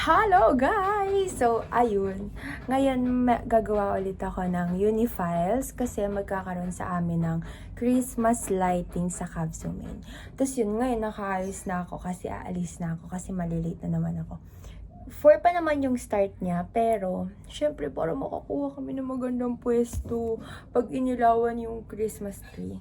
Hello guys! So, ayun. Ngayon, gagawa ulit ako ng Unifiles kasi magkakaroon sa amin ng Christmas lighting sa Cavsumin. Tapos yun, ngayon nakaayos na ako kasi aalis na ako kasi malilate na naman ako. 4 pa naman yung start niya, pero syempre para makakuha kami ng magandang pwesto pag inilawan yung Christmas tree.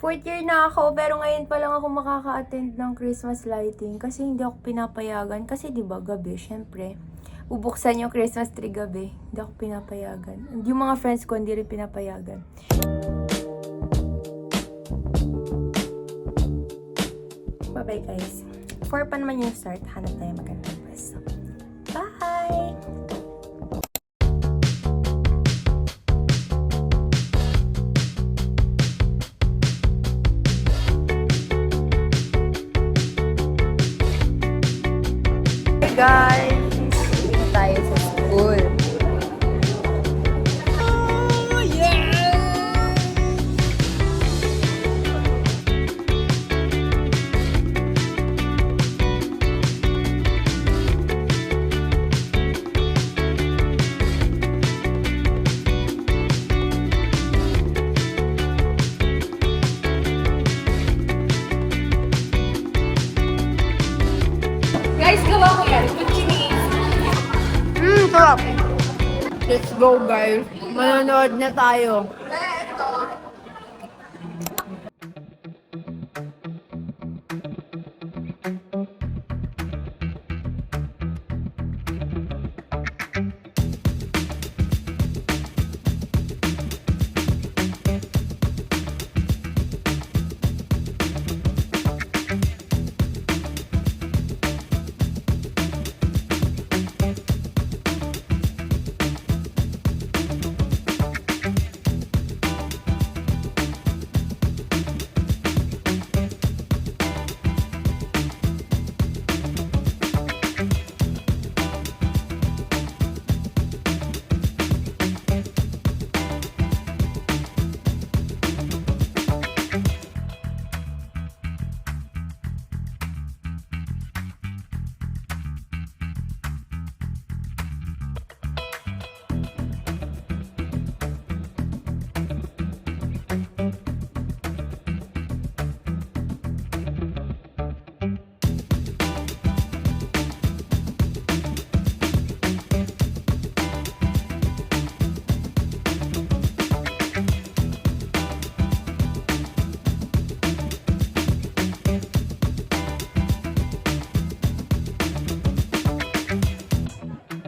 4th year na ako, pero ngayon pa lang ako makaka-attend ng Christmas lighting kasi hindi ako pinapayagan. Kasi diba gabi, syempre, bubuksan yung Christmas tree gabi. Hindi ako pinapayagan. Yung mga friends ko hindi rin pinapayagan. Bye-bye guys. 4 pa naman yung start. Hanap tayo magandang pwesto. Bye! Guys, dito tayo sa school. Oh, yeah! Guys, gawa ko yan. Sarap. Let's go guys. Manonood na tayo.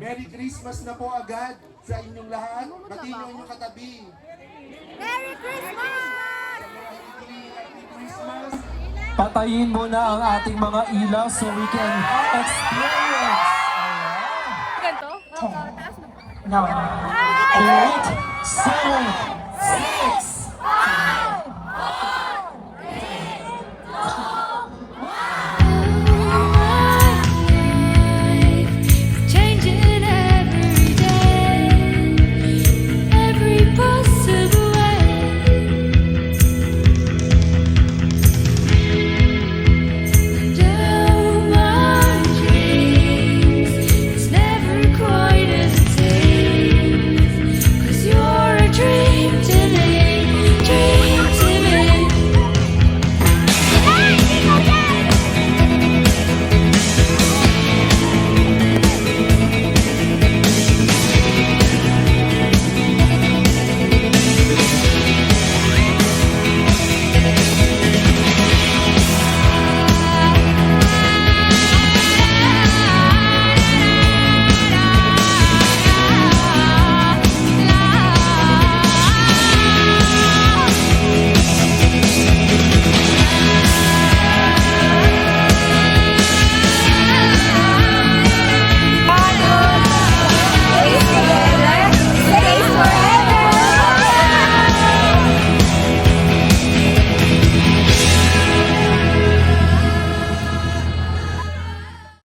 Merry Christmas na po agad sa inyong lahat. Batiin nyo inyong katabi. Merry Christmas! Happy Christmas! Patayin muna ang ating mga ilaw so we can experience. Ganto? 9, 8, 7,